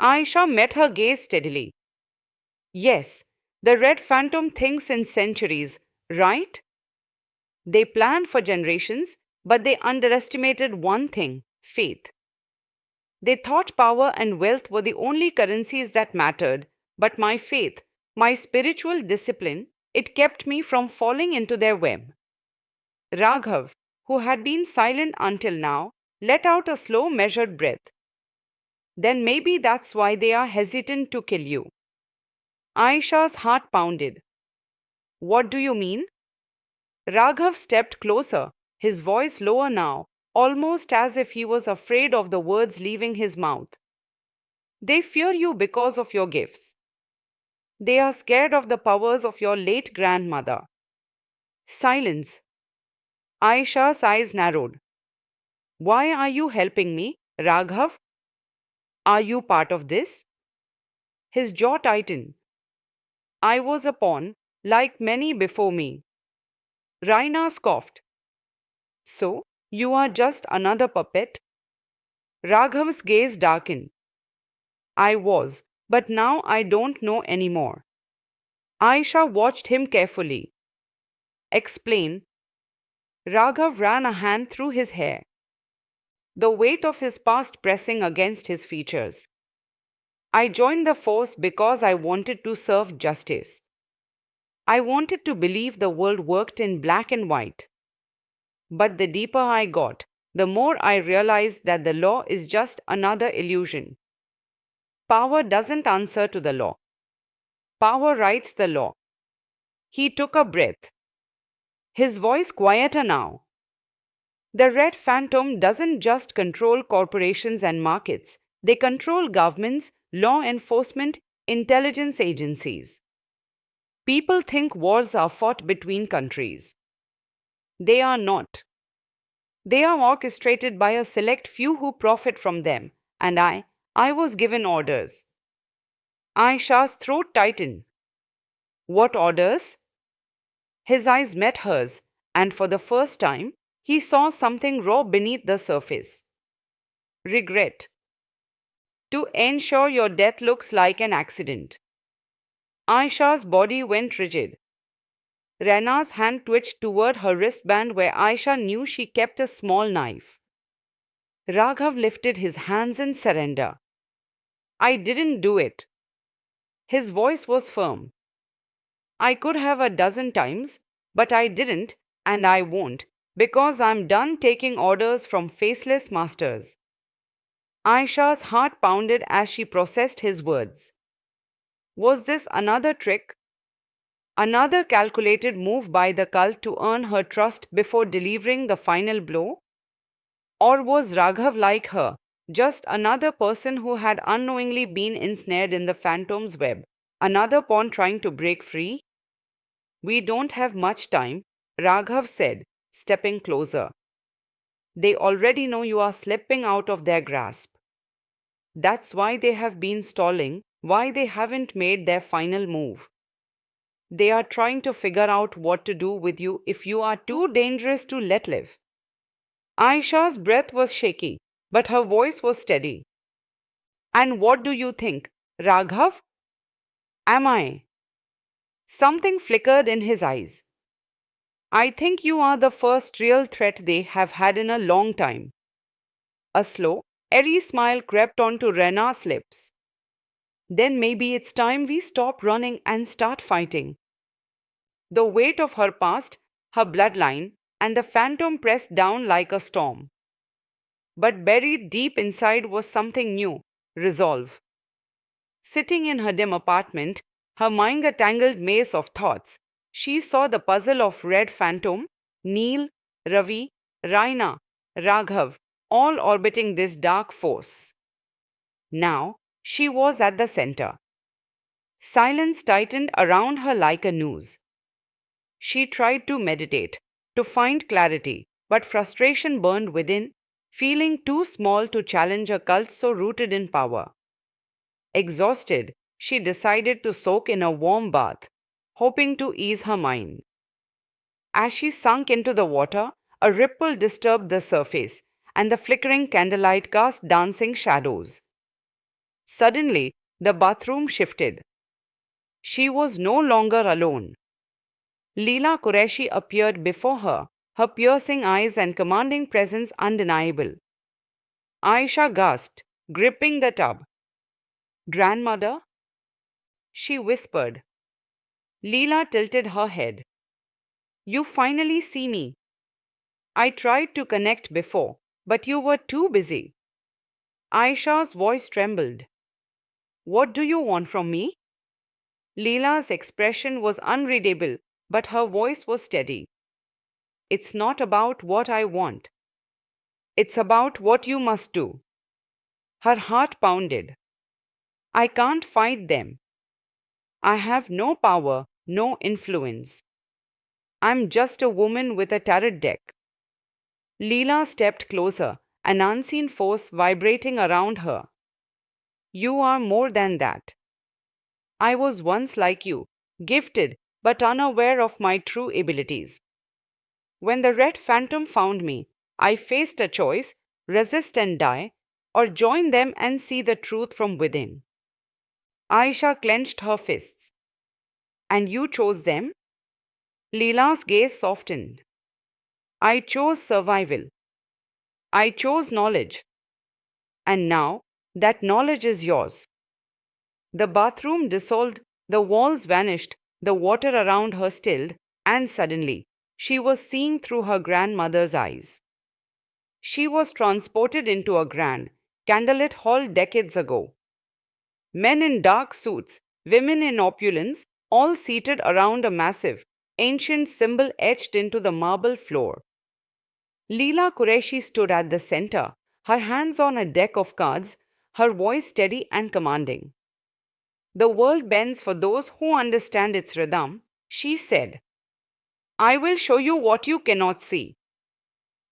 Aisha met her gaze steadily. Yes, the Red Phantom thinks in centuries, right? They planned for generations, but they underestimated one thing: faith. They thought power and wealth were the only currencies that mattered, but my faith, my spiritual discipline, it kept me from falling into their web. Raghav, who had been silent until now, let out a slow, measured breath. Then maybe that's why they are hesitant to kill you. Aisha's heart pounded. What do you mean? Raghav stepped closer, his voice lower now, almost as if he was afraid of the words leaving his mouth. They fear you because of your gifts. They are scared of the powers of your late grandmother. Silence. Aisha's eyes narrowed. Why are you helping me, Raghav? Are you part of this? His jaw tightened. I was a pawn, like many before me. Raina scoffed. So, you are just another puppet? Raghav's gaze darkened. I was, but now I don't know anymore. Aisha watched him carefully. Explain. Raghav ran a hand through his hair, the weight of his past pressing against his features. I joined the force because I wanted to serve justice. I wanted to believe the world worked in black and white. But the deeper I got, the more I realized that the law is just another illusion. Power doesn't answer to the law. Power writes the law. He took a breath, his voice quieter now. The Red Phantom doesn't just control corporations and markets, they control governments, law enforcement, intelligence agencies. People think wars are fought between countries. They are not. They are orchestrated by a select few who profit from them, and I was given orders. Aisha's throat tightened. What orders? His eyes met hers, and for the first time, he saw something raw beneath the surface. Regret. To ensure your death looks like an accident. Aisha's body went rigid. Rena's hand twitched toward her wristband where Aisha knew she kept a small knife. Raghav lifted his hands in surrender. I didn't do it. His voice was firm. I could have a dozen times, but I didn't, and I won't, because I'm done taking orders from faceless masters. Aisha's heart pounded as she processed his words. Was this another trick? Another calculated move by the cult to earn her trust before delivering the final blow? Or was Raghav like her, just another person who had unknowingly been ensnared in the phantom's web, another pawn trying to break free? We don't have much time, Raghav said, stepping closer. They already know you are slipping out of their grasp. That's why they have been stalling, why they haven't made their final move. They are trying to figure out what to do with you if you are too dangerous to let live. Aisha's breath was shaky, but her voice was steady. And what do you think, Raghav? Am I? Something flickered in his eyes. I think you are the first real threat they have had in a long time. A slow, airy smile crept onto Rena's lips. Then maybe it's time we stop running and start fighting. The weight of her past, her bloodline, and the phantom pressed down like a storm. But buried deep inside was something new: resolve. Sitting in her dim apartment, her mind a tangled maze of thoughts, she saw the puzzle of Red Phantom, Neil, Ravi, Raina, Raghav, all orbiting this dark force. Now she was at the center. Silence tightened around her like a noose. She tried to meditate, to find clarity, but frustration burned within, feeling too small to challenge a cult so rooted in power. Exhausted, she decided to soak in a warm bath, hoping to ease her mind. As she sunk into the water, a ripple disturbed the surface, and the flickering candlelight cast dancing shadows. Suddenly, the bathroom shifted. She was no longer alone. Leela Qureshi appeared before her, her piercing eyes and commanding presence undeniable. Aisha gasped, gripping the tub. Grandmother? She whispered. Leela tilted her head. You finally see me. I tried to connect before, but you were too busy. Aisha's voice trembled. What do you want from me? Leela's expression was unreadable, but her voice was steady. It's not about what I want. It's about what you must do. Her heart pounded. I can't fight them. I have no power, no influence. I'm just a woman with a tarot deck. Leela stepped closer, an unseen force vibrating around her. You are more than that. I was once like you, gifted but unaware of my true abilities. When the Red Phantom found me, I faced a choice: resist and die, or join them and see the truth from within. Aisha clenched her fists. And you chose them? Leela's gaze softened. I chose survival. I chose knowledge. And now, that knowledge is yours. The bathroom dissolved, the walls vanished, the water around her stilled, and suddenly, she was seeing through her grandmother's eyes. She was transported into a grand, candlelit hall decades ago. Men in dark suits, women in opulence, all seated around a massive, ancient symbol etched into the marble floor. Leela Qureshi stood at the center, her hands on a deck of cards, her voice steady and commanding. The world bends for those who understand its rhythm, she said. I will show you what you cannot see.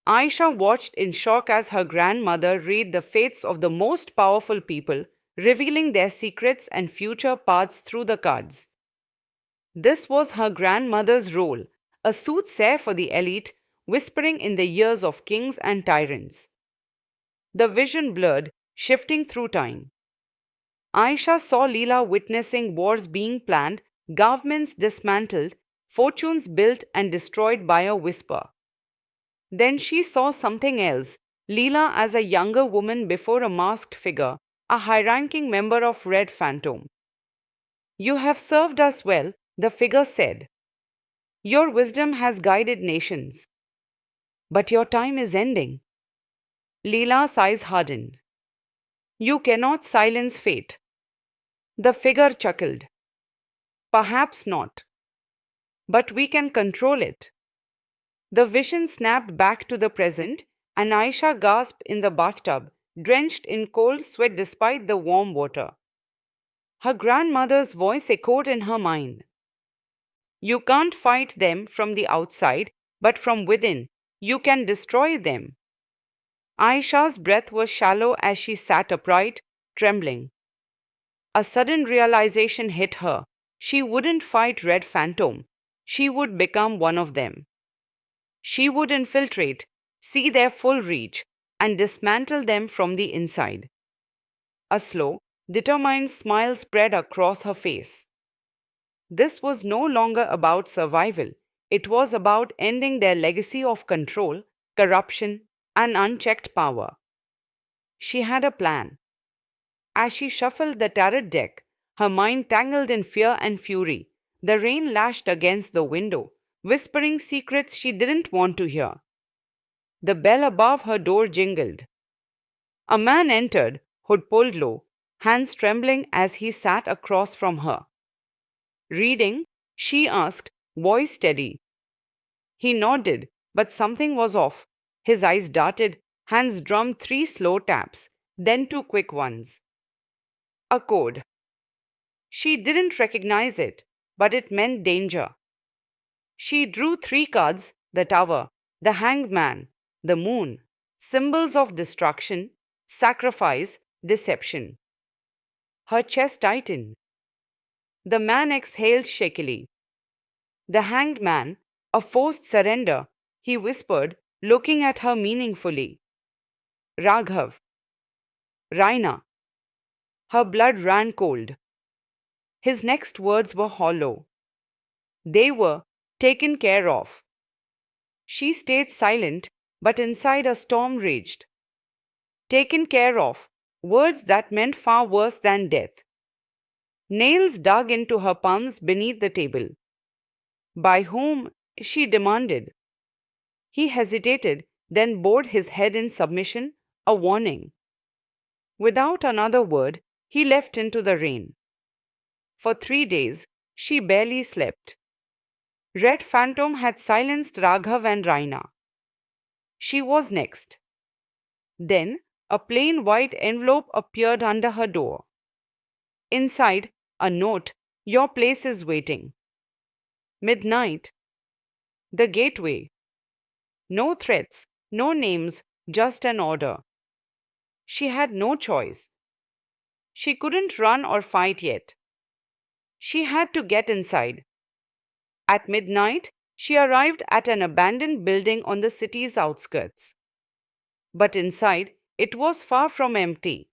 Aisha watched in shock as her grandmother read the fates of the most powerful people, revealing their secrets and future paths through the cards. This was her grandmother's role, a soothsayer for the elite, whispering in the ears of kings and tyrants. The vision blurred, shifting through time. Aisha saw Leela witnessing wars being planned, governments dismantled, fortunes built and destroyed by a whisper. Then she saw something else: Leela as a younger woman before a masked figure, a high ranking member of Red Phantom. You have served us well, the figure said. Your wisdom has guided nations. But your time is ending. Leela's eyes hardened. You cannot silence fate. The figure chuckled. Perhaps not. But we can control it. The vision snapped back to the present, and Aisha gasped in the bathtub, drenched in cold sweat despite the warm water. Her grandmother's voice echoed in her mind. You can't fight them from the outside, but from within. You can destroy them. Aisha's breath was shallow as she sat upright, trembling. A sudden realization hit her. She wouldn't fight Red Phantom. She would become one of them. She would infiltrate, see their full reach, and dismantle them from the inside. A slow, determined smile spread across her face. This was no longer about survival. It was about ending their legacy of control, corruption, and unchecked power. She had a plan. As she shuffled the tarot deck, her mind tangled in fear and fury. The rain lashed against the window, whispering secrets she didn't want to hear. The bell above her door jingled. A man entered, hood pulled low, hands trembling as he sat across from her. Reading? She asked, voice steady. He nodded, but something was off. His eyes darted, hands drummed 3 slow taps, then 2 quick ones. A code. She didn't recognize it, but it meant danger. She drew 3 cards: the Tower, the Hanged Man, the Moon, symbols of destruction, sacrifice, deception. Her chest tightened. The man exhaled shakily. The Hanged Man, a forced surrender, he whispered, looking at her meaningfully. Raghav. Raina. Her blood ran cold. His next words were hollow. They were taken care of. She stayed silent, but inside a storm raged. Taken care of, words that meant far worse than death. Nails dug into her palms beneath the table. By whom? She demanded. He hesitated, then bowed his head in submission, a warning. Without another word, he left into the rain. For 3 days, she barely slept. Red Phantom had silenced Raghav and Raina. She was next. Then, a plain white envelope appeared under her door. Inside, a note, "Your place is waiting." Midnight. The gateway. No threats, no names, just an order. She had no choice. She couldn't run or fight yet. She had to get inside. At midnight, she arrived at an abandoned building on the city's outskirts. But inside, it was far from empty.